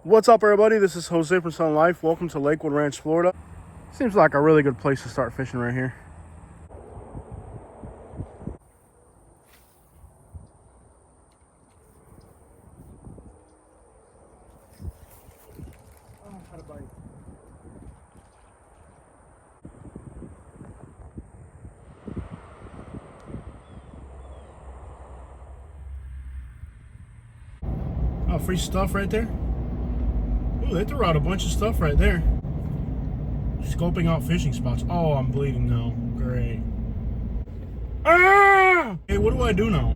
What's up, everybody? This is Jose from Sun Life. Welcome to Lakewood Ranch, Florida. Seems like a really good place to start fishing right here. Oh, had a bite. Oh, free stuff right there. Ooh, they threw out a bunch of stuff right there. Scoping out fishing spots. Oh, I'm bleeding now. Great. Ah! Hey, what do I do now?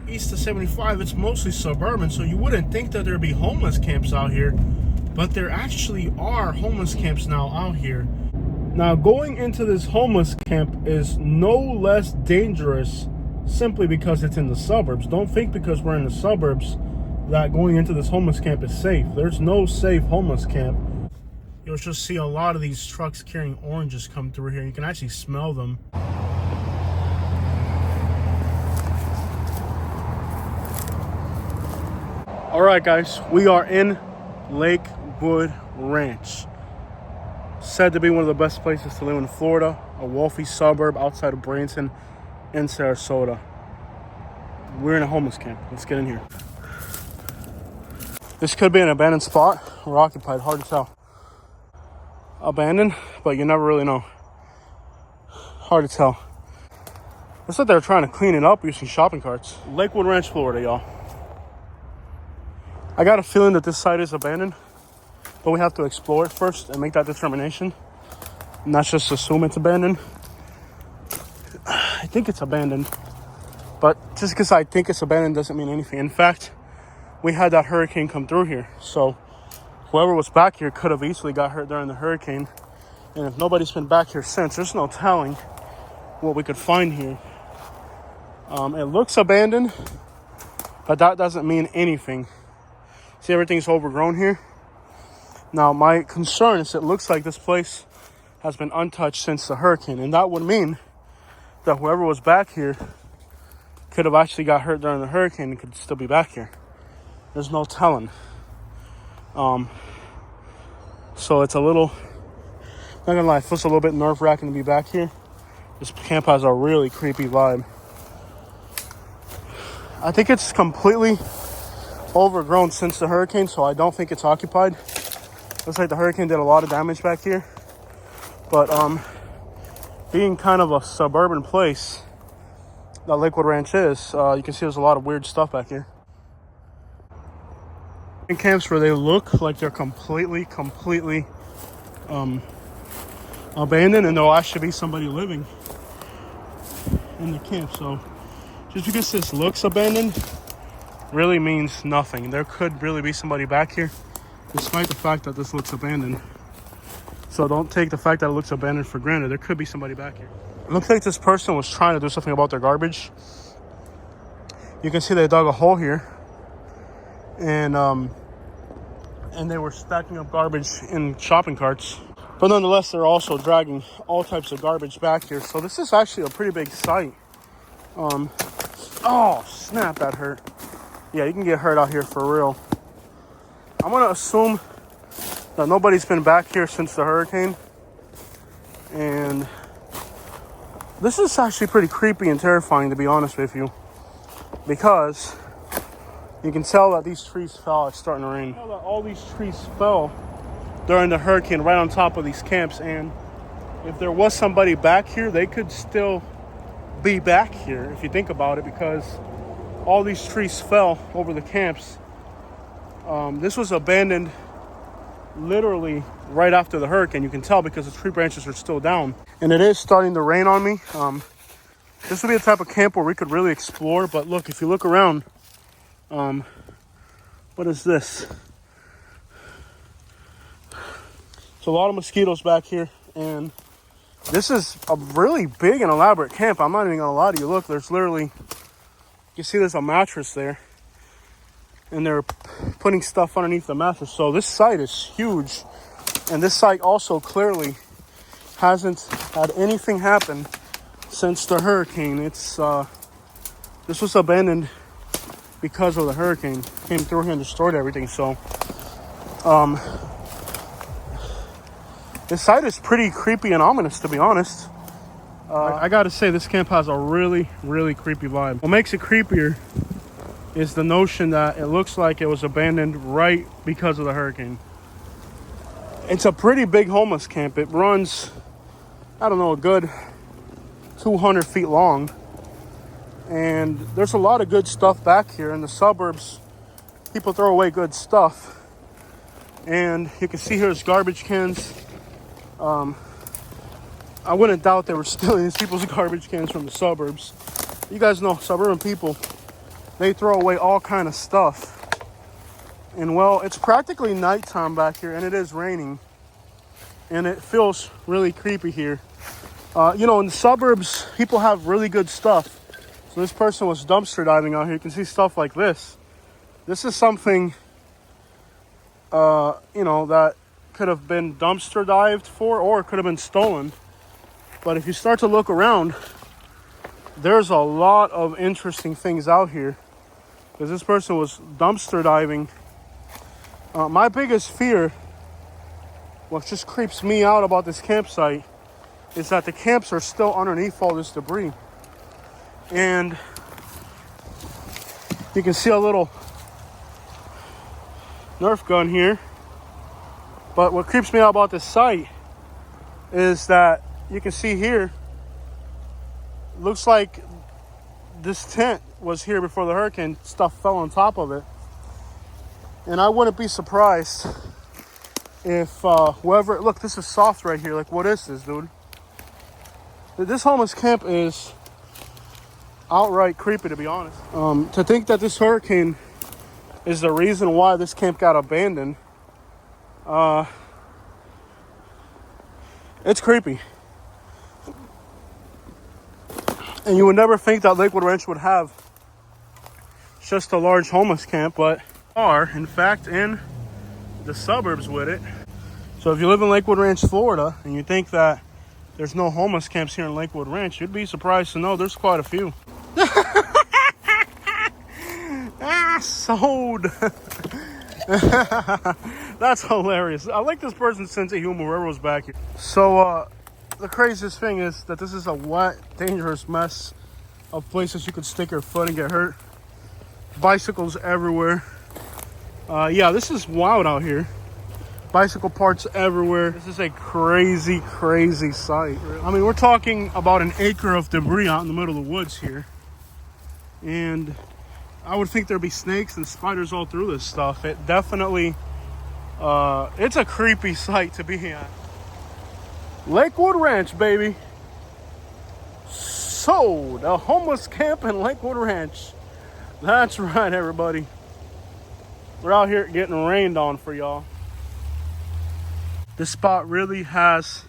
East of 75, it's mostly suburban, so you wouldn't think that there'd be homeless camps out here, but there actually are homeless camps now out here. Now, going into this homeless camp is no less dangerous simply because it's in the suburbs. Don't think because we're in the suburbs that going into this homeless camp is safe. There's no safe homeless camp. You'll just see a lot of these trucks carrying oranges come through here. You can actually smell them. All right, guys, we are in Lakewood Ranch. Said to be one of the best places to live in Florida, a wealthy suburb outside of Branson and Sarasota. We're in a homeless camp. Let's get in here. This could be an abandoned spot or occupied, hard to tell. Abandoned, but you never really know. Hard to tell. Looks like they're trying to clean it up using shopping carts. Lakewood Ranch, Florida, y'all. I got a feeling that this site is abandoned, but we have to explore it first and make that determination. Not just assume it's abandoned. I think it's abandoned, but just because I think it's abandoned doesn't mean anything. In fact, we had that hurricane come through here, so whoever was back here could have easily got hurt during the hurricane. And if nobody's been back here since, there's no telling what we could find here. It looks abandoned, but that doesn't mean anything. See, everything's overgrown here. Now, my concern is it looks like this place has been untouched since the hurricane. And that would mean that whoever was back here could have actually got hurt during the hurricane and could still be back here. There's no telling. So it's a little, not gonna lie, it feels a little bit nerve-wracking to be back here. This camp has a really creepy vibe. I think it's completely overgrown since the hurricane, so I don't think it's occupied. Looks like the hurricane did a lot of damage back here. But being kind of a suburban place that Lakewood Ranch is, you can see there's a lot of weird stuff back here. In camps where they look like they're completely abandoned, and there'll actually be somebody living in the camp. So just because this looks abandoned really means nothing. There could really be somebody back here despite the fact that this looks abandoned. So don't take the fact that it looks abandoned for granted. There could be somebody back here. It looks like this person was trying to do something about their garbage. You can see they dug a hole here, and they were stacking up garbage in shopping carts. But nonetheless, they're also dragging all types of garbage back here. So this is actually a pretty big site. Oh, snap, that hurt. Yeah, you can get hurt out here for real. I'm gonna assume that nobody's been back here since the hurricane. And this is actually pretty creepy and terrifying, to be honest with you, because you can tell that these trees fell. It's starting to rain. You know that all these trees fell during the hurricane right on top of these camps, and if there was somebody back here, they could still be back here if you think about it, because all these trees fell over the camps. This was abandoned literally right after the hurricane. You can tell because the tree branches are still down, and it is starting to rain on me. This would be a type of camp where we could really explore, but look, if you look around, what is this? It's a lot of mosquitoes back here, and this is a really big and elaborate camp. I'm not even gonna lie to you. Look, there's literally, you see there's a mattress there, and they're putting stuff underneath the mattress. So this site is huge, and this site also clearly hasn't had anything happen since the hurricane. It's this was abandoned because of the hurricane. came through here and destroyed everything. So, this site is pretty creepy and ominous, to be honest. I gotta say, this camp has a really, really creepy vibe. What makes it creepier is the notion that it looks like it was abandoned right because of the hurricane. It's a pretty big homeless camp. It runs, I don't know, a good 200 feet long. And there's a lot of good stuff back here. In the suburbs, people throw away good stuff. And you can see here there's garbage cans. I wouldn't doubt they were stealing these people's garbage cans from the suburbs. You guys know, suburban people, they throw away all kind of stuff. And well, it's practically nighttime back here, and it is raining. And it feels really creepy here. You know, in the suburbs, people have really good stuff. So this person was dumpster diving out here. You can see stuff like this. This is something, you know, that could have been dumpster dived for, or it could have been stolen. But if you start to look around, there's a lot of interesting things out here. Because this person was dumpster diving. My biggest fear, what just creeps me out about this campsite, is that the camps are still underneath all this debris. And you can see a little Nerf gun here. But what creeps me out about this site is that you can see here, looks like this tent was here before the hurricane. Stuff fell on top of it. And I wouldn't be surprised if whoever, look, this is soft right here. Like, what is this, dude? This homeless camp is outright creepy, to be honest. To think that this hurricane is the reason why this camp got abandoned, it's creepy. And you would never think that Lakewood Ranch would have just a large homeless camp, but are, in fact, in the suburbs with it. So if you live in Lakewood Ranch, Florida, and you think that there's no homeless camps here in Lakewood Ranch, you'd be surprised to know there's quite a few. Sold. That's hilarious. I like this person's sense of humor, whoever was back here. So, the craziest thing is that this is a wet, dangerous mess of places you could stick your foot and get hurt. Bicycles everywhere. Yeah, this is wild out here. Bicycle parts everywhere. This is a crazy, crazy sight. I mean, we're talking about an acre of debris out in the middle of the woods here. And I would think there'd be snakes and spiders all through this stuff. It definitely, it's a creepy sight to be at. Lakewood Ranch, baby. Sold. A homeless camp in Lakewood Ranch. That's right, everybody. We're out here getting rained on for y'all. This spot really has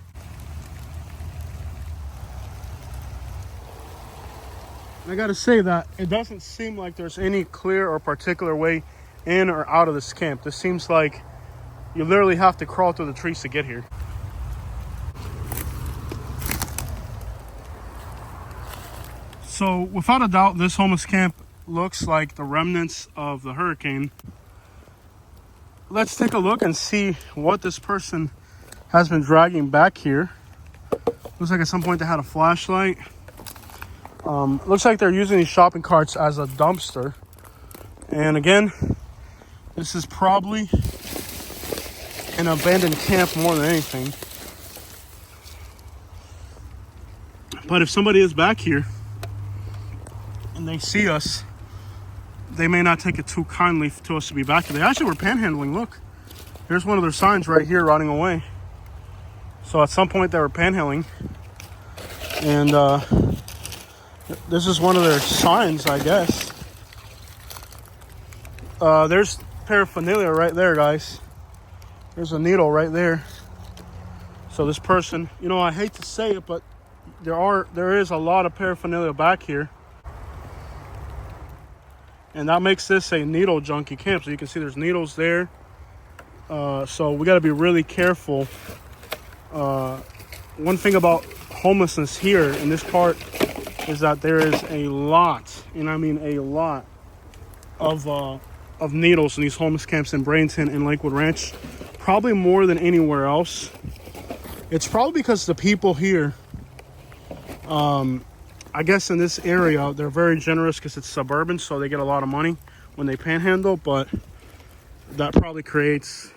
I gotta say that it doesn't seem like there's any clear or particular way in or out of this camp. This seems like you literally have to crawl through the trees to get here. So without a doubt, this homeless camp looks like the remnants of the hurricane. Let's take a look and see what this person has been dragging back here. Looks like at some point they had a flashlight. Looks like they're using these shopping carts as a dumpster. And again, this is probably an abandoned camp more than anything. But if somebody is back here and they see us, they may not take it too kindly to us to be back here. They actually were panhandling. Look, here's one of their signs right here rotting away. So at some point they were panhandling. And this is one of their signs, I guess. There's paraphernalia right there, guys. There's a needle right there. So this person, you know, I hate to say it, but there is a lot of paraphernalia back here. And that makes this a needle junkie camp. So you can see there's needles there. So we got to be really careful. One thing about homelessness here in this part is that there is a lot, and I mean a lot, of of needles in these homeless camps in Bradenton and Lakewood Ranch, probably more than anywhere else. It's probably because the people here, I guess in this area, they're very generous because it's suburban, so they get a lot of money when they panhandle, but that probably creates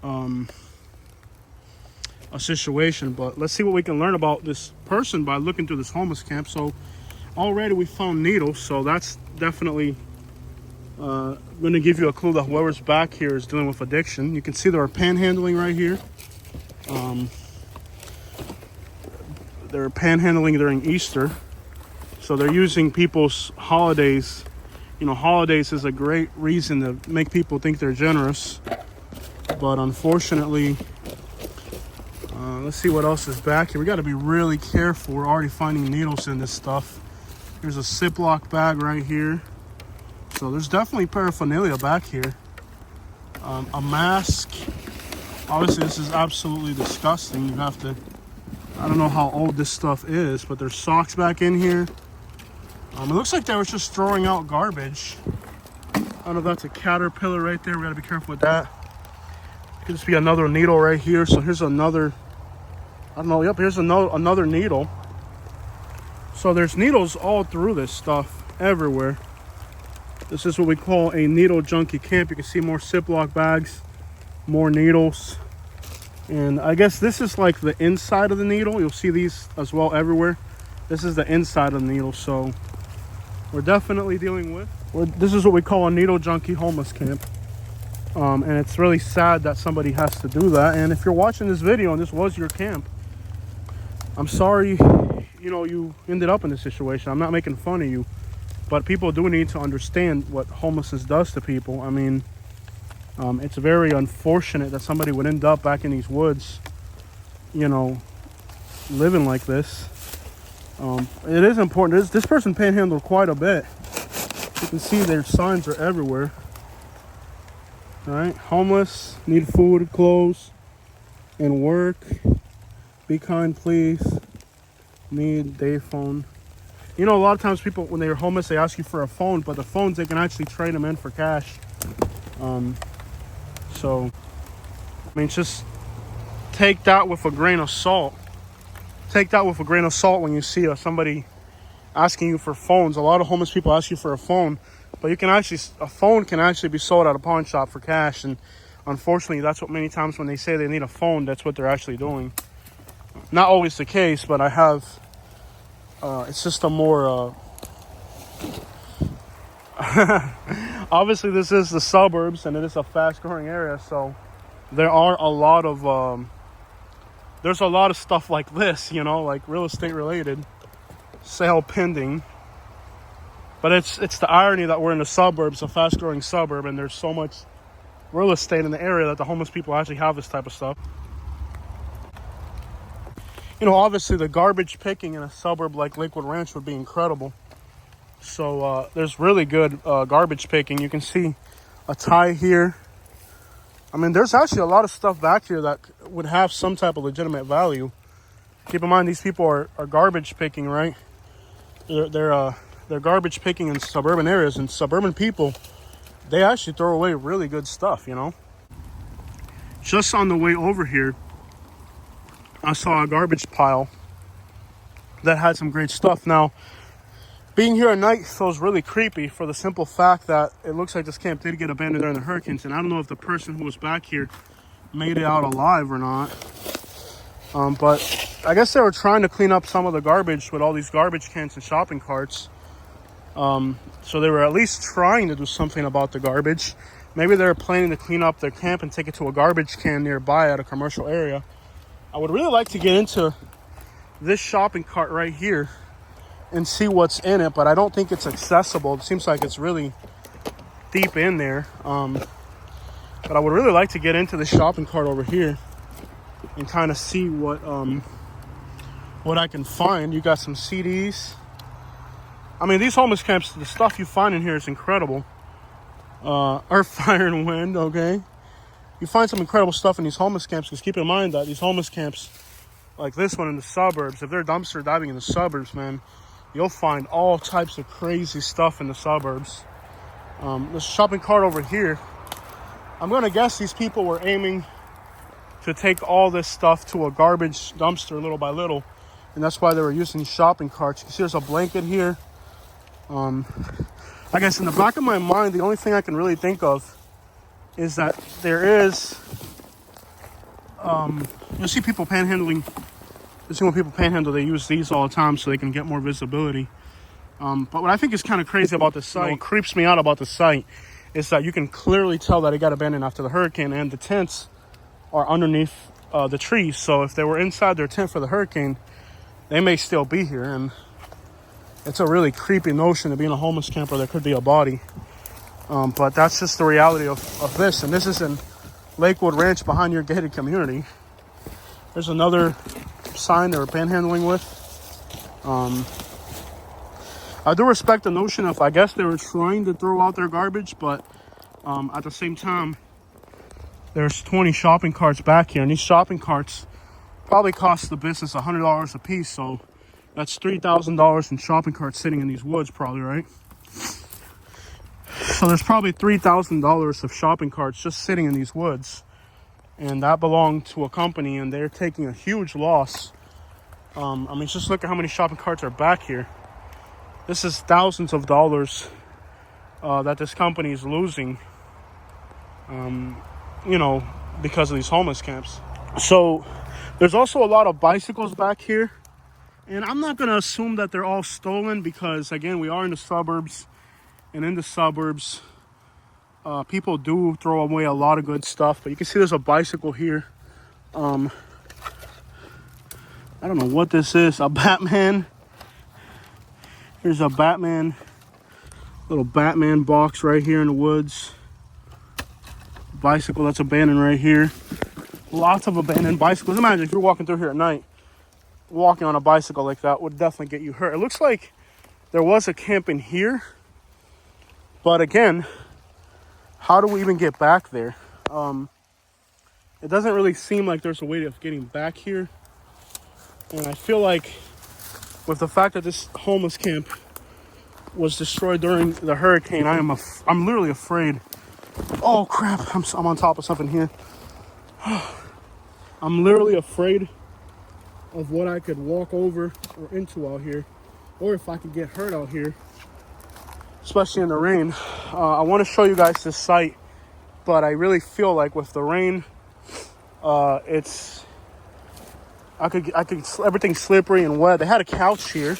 a situation. But let's see what we can learn about this person by looking through this homeless camp. So already we found needles, so that's definitely going to give you a clue that whoever's back here is dealing with addiction. You can see they're panhandling right here. They're panhandling during Easter, so they're using people's holidays. You know, holidays is a great reason to make people think they're generous, but unfortunately, let's see what else is back here. We got to be really careful. We're already finding needles in this stuff. There's a Ziploc bag right here, so there's definitely paraphernalia back here. A mask. Obviously, this is absolutely disgusting. You have to, I don't know how old this stuff is, but there's socks back in here. It looks like they were just throwing out garbage. I don't know if that's a caterpillar right there. We gotta be careful with that. Could just be another needle right here. So here's another, I don't know, yep, here's another needle. So there's needles all through this stuff, everywhere. This is what we call a needle junkie camp. You can see more Ziploc bags, more needles. And I guess this is like the inside of the needle. You'll see these as well everywhere. This is the inside of the needle. So we're definitely dealing with, this is what we call a needle junkie homeless camp. And it's really sad that somebody has to do that. And if you're watching this video and this was your camp, I'm sorry, you know, you ended up in this situation. I'm not making fun of you, but people do need to understand what homelessness does to people. I mean, it's very unfortunate that somebody would end up back in these woods, you know, living like this. It is important. This person panhandled quite a bit. You can see their signs are everywhere. All right, homeless, need food, clothes, and work. Be kind, please. Need day phone. You know, a lot of times people, when they're homeless, they ask you for a phone, but the phones, they can actually trade them in for cash. So, I mean, just take that with a grain of salt. Take that with a grain of salt when you see somebody asking you for phones. A lot of homeless people ask you for a phone, but you can actually, a phone can actually be sold at a pawn shop for cash. And unfortunately, that's what many times when they say they need a phone, that's what they're actually doing. Not always the case, but I have, it's just a more, obviously this is the suburbs and it is a fast growing area. So there are a lot of, there's a lot of stuff like this, you know, like real estate related, sale pending. But it's the irony that we're in the suburbs, a fast growing suburb, and there's so much real estate in the area that the homeless people actually have this type of stuff. You know, obviously the garbage picking in a suburb like Lakewood Ranch would be incredible. So there's really good garbage picking. You can see a tie here. I mean, there's actually a lot of stuff back here that would have some type of legitimate value. Keep in mind, these people are garbage picking, right? They're garbage picking in suburban areas, and suburban people, they actually throw away really good stuff, you know? Just on the way over here, I saw a garbage pile that had some great stuff. Now, being here at night feels really creepy for the simple fact that it looks like this camp did get abandoned during the hurricanes, and I don't know if the person who was back here made it out alive or not. But I guess they were trying to clean up some of the garbage with all these garbage cans and shopping carts. So they were at least trying to do something about the garbage. Maybe they were planning to clean up their camp and take it to a garbage can nearby at a commercial area. I would really like to get into this shopping cart right here and see what's in it, but I don't think it's accessible. It seems like it's really deep in there. But I would really like to get into the shopping cart over here and kind of see what I can find. You got some CDs. I mean, these homeless camps, the stuff you find in here is incredible. Earth, Fire, and Wind, okay? You find some incredible stuff in these homeless camps, because keep in mind that these homeless camps, like this one in the suburbs, if they're dumpster diving in the suburbs, man, you'll find all types of crazy stuff in the suburbs. There's a shopping cart over here. I'm gonna guess these people were aiming to take all this stuff to a garbage dumpster little by little, and that's why they were using these shopping carts. You see there's a blanket here. I guess in the back of my mind, the only thing I can really think of is that there is, you'll see people panhandling. You see when people panhandle, they use these all the time so they can get more visibility. But what I think is kind of crazy about this site, what creeps me out about the site, is that you can clearly tell that it got abandoned after the hurricane, and the tents are underneath the trees. So if they were inside their tent for the hurricane, they may still be here. And it's a really creepy notion to be in a homeless camp where there could be a body. But that's just the reality of this. And this is in Lakewood Ranch behind your gated community. There's another sign they were panhandling with. I do respect the notion of, I guess they were trying to throw out their garbage, but at the same time, there's 20 shopping carts back here, and these shopping carts probably cost the business $100 a piece, so that's $3,000 in shopping carts sitting in these woods probably, right? So there's probably $3,000 of shopping carts just sitting in these woods, and that belonged to a company, and they're taking a huge loss. I mean, just look at how many shopping carts are back here. This is thousands of dollars that this company is losing, you know, because of these homeless camps. So there's also a lot of bicycles back here. And I'm not going to assume that they're all stolen because, again, we are in the suburbs. And in the suburbs, people do throw away a lot of good stuff. But you can see there's a bicycle here. I don't know what this is. A Batman. Here's a Batman, little Batman box right here in the woods. Bicycle that's abandoned right here. Lots of abandoned bicycles. Imagine if you're walking through here at night, walking on a bicycle like that would definitely get you hurt. It looks like there was a camp in here, but again, how do we even get back there? It doesn't really seem like there's a way of getting back here. And I feel like with the fact that this homeless camp was destroyed during the hurricane, I'm literally afraid. Oh crap, I'm on top of something here. I'm literally afraid of what I could walk over or into out here, or if I could get hurt out here, especially in the rain. I want to show you guys this site, but I really feel like with the rain, everything's slippery and wet. They had a couch here,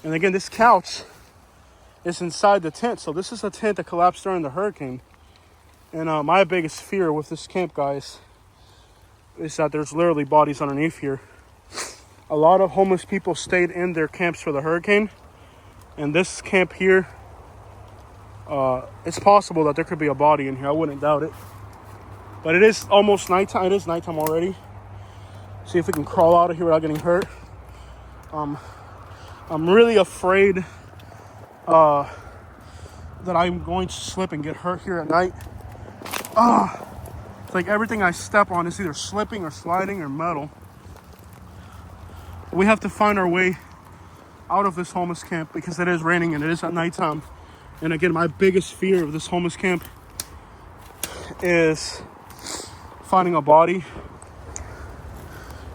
and again, this couch is inside the tent. So this is a tent that collapsed during the hurricane. And my biggest fear with this camp, guys, is that there's literally bodies underneath here. A lot of homeless people stayed in their camps for the hurricane, and this camp here, it's possible that there could be a body in here. I wouldn't doubt it. But it is almost nighttime. It is nighttime already. See if we can crawl out of here without getting hurt. I'm really afraid that I'm going to slip and get hurt here at night. It's like everything I step on is either slipping or sliding or metal. We have to find our way out of this homeless camp because it is raining and it is at nighttime. And again, my biggest fear of this homeless camp is finding a body.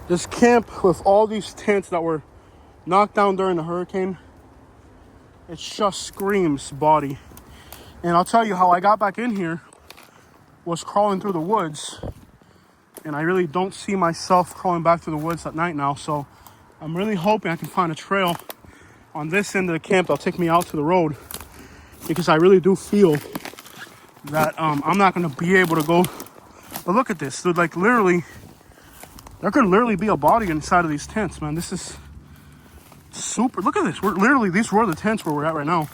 This camp with all these tents that were knocked down during the hurricane, it just screams body. And I'll tell you how I got back in here was crawling through the woods. And I really don't see myself crawling back through the woods at night now. So I'm really hoping I can find a trail on this end of the camp that'll take me out to the road. Because I really do feel that I'm not going to be able to go. But look at this. Dude, like literally, there could literally be a body inside of these tents, man. This is super. Look at this. We're literally, these were the tents where we're at right now.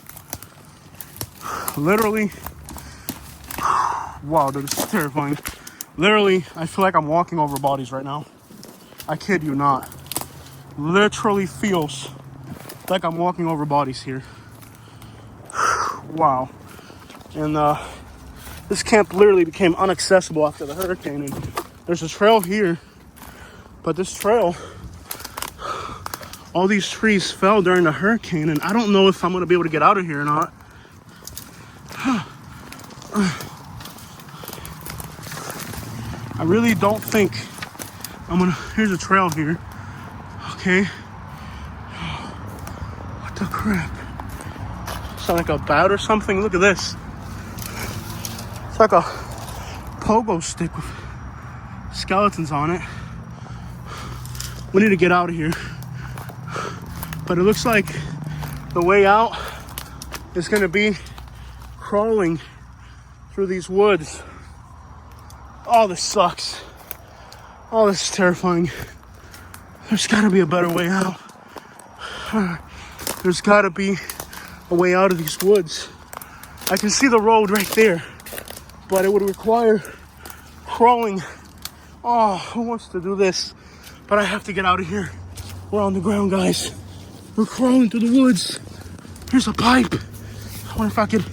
Literally. Wow, dude, this is terrifying. Literally, I feel like I'm walking over bodies right now. I kid you not. Literally feels like I'm walking over bodies here. Wow. And this camp literally became inaccessible after the hurricane. And there's a trail here. But this trail, all these trees fell during the hurricane. And I don't know if I'm going to be able to get out of here or not. I really don't think I'm gonna, here's a trail here. Okay. What the crap? Sound like a bat or something? Look at this. It's like a pogo stick with skeletons on it. We need to get out of here. But it looks like the way out is gonna be crawling through these woods. Oh, this sucks. Oh, this is terrifying. There's gotta be a better way out. There's gotta be a way out of these woods. I can see the road right there, but it would require crawling. Oh, who wants to do this? But I have to get out of here. We're on the ground, guys. We're crawling through the woods. Here's a pipe. I wonder if I could,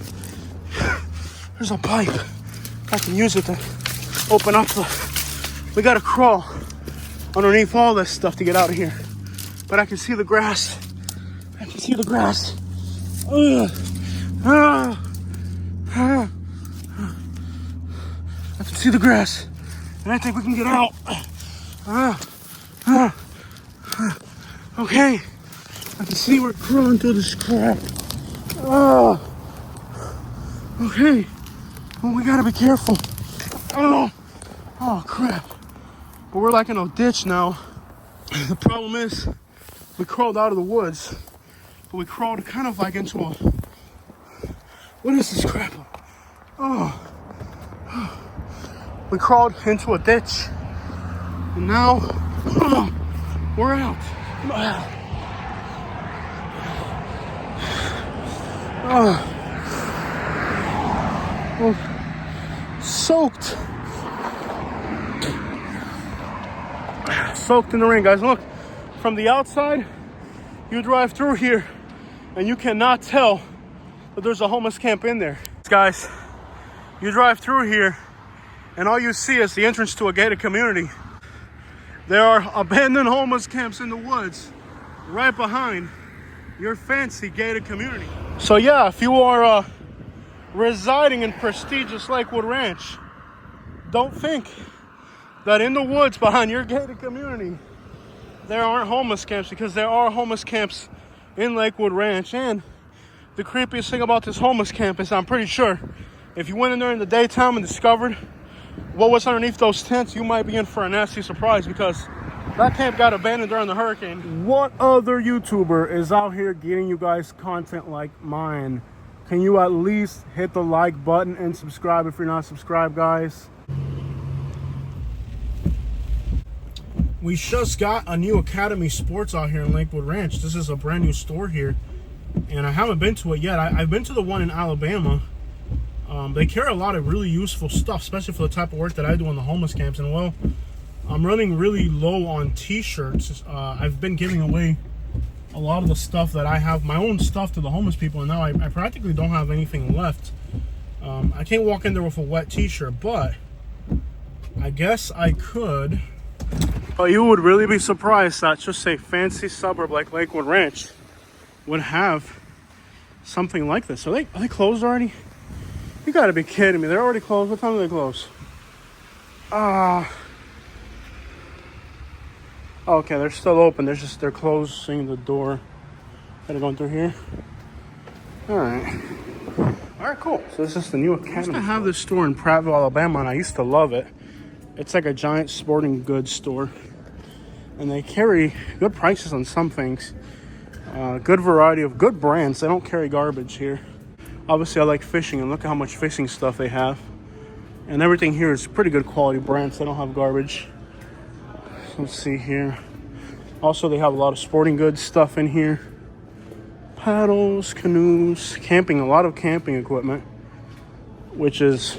there's a pipe. If I can use it to open up the, we gotta crawl underneath all this stuff to get out of here. But I can see the grass. I can see the grass. I can see the grass. And I think we can get out. Okay. I can see we're crawling through this crap. Okay. Well, we gotta be careful. Oh, crap. But we're like in a ditch now. The problem is, we crawled out of the woods, but we crawled kind of like into a, what is this crap? We crawled into a ditch, and now we're out. We're soaked in the rain, guys. Look, from the outside, you drive through here and you cannot tell that there's a homeless camp in there. Guys, you drive through here and all you see is the entrance to a gated community. There are abandoned homeless camps in the woods right behind your fancy gated community. So yeah, if you are residing in prestigious Lakewood Ranch, don't think that in the woods behind your gated community there aren't homeless camps, because there are homeless camps in Lakewood Ranch. And the creepiest thing about this homeless camp is, I'm pretty sure if you went in there in the daytime and discovered what was underneath those tents, you might be in for a nasty surprise, because that camp got abandoned during the hurricane. What other YouTuber is out here getting you guys content like mine? Can you at least hit the like button and subscribe if you're not subscribed, guys? We just got a new Academy Sports out here in Lakewood Ranch. This is a brand new store here, and I haven't been to it yet. I've been to the one in Alabama. They carry a lot of really useful stuff, especially for the type of work that I do in the homeless camps. And well, I'm running really low on t-shirts. I've been giving away a lot of the stuff that I have, my own stuff, to the homeless people, and now I practically don't have anything left. I can't walk in there with a wet t-shirt, but I guess I could. But you would really be surprised that just a fancy suburb like Lakewood Ranch would have something like this. Are they closed already? You gotta be kidding me. They're already closed. What time do they close? Okay, they're still open. They're closing the door. Gotta go through here. Alright, cool. So this is the new Academy. I used to have this store in Prattville, Alabama, and I used to love it. It's like a giant sporting goods store, and they carry good prices on some things. Good variety of good brands. They don't carry garbage here. Obviously, I like fishing, and look at how much fishing stuff they have. And everything here is pretty good quality brands. They don't have garbage. So let's see here. Also, they have a lot of sporting goods stuff in here. Paddles, canoes, camping, a lot of camping equipment, which is,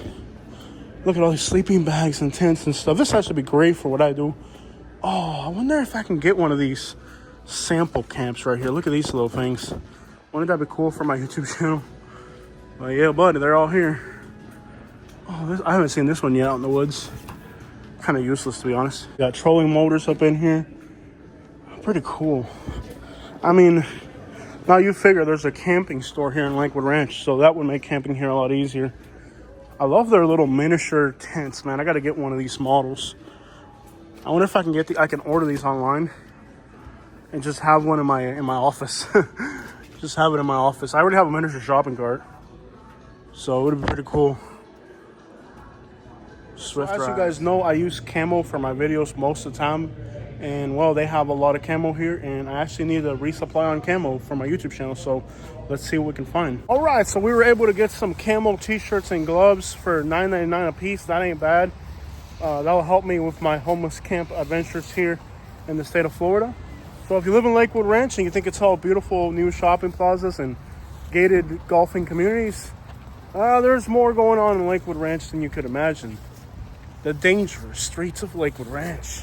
look at all these sleeping bags and tents and stuff. This has to be great for what I do. Oh, I wonder if I can get one of these sample camps right here. Look at these little things. Wouldn't that be cool for my YouTube channel? But yeah, buddy, they're all here. Oh, I haven't seen this one yet out in the woods. Kind of useless, to be honest. Got trolling motors up in here. Pretty cool. I mean, now you figure there's a camping store here in Lakewood Ranch, so that would make camping here a lot easier. I love their little miniature tents, man. I got to get one of these models. I wonder if I can order these online and just have one in my office. Just have it in my office. I already have a miniature shopping cart, so it would be pretty cool. Swift As you guys know, I use camo for my videos most of the time, and well, they have a lot of camo here, and I actually need a resupply on camo for my YouTube channel, so let's see what we can find. All right, so we were able to get some camo t-shirts and gloves for $9.99 a piece. That ain't bad. That'll help me with my homeless camp adventures here in the state of Florida. So if you live in Lakewood Ranch and you think it's all beautiful new shopping plazas and gated golfing communities, there's more going on in Lakewood Ranch than you could imagine. The dangerous streets of Lakewood Ranch.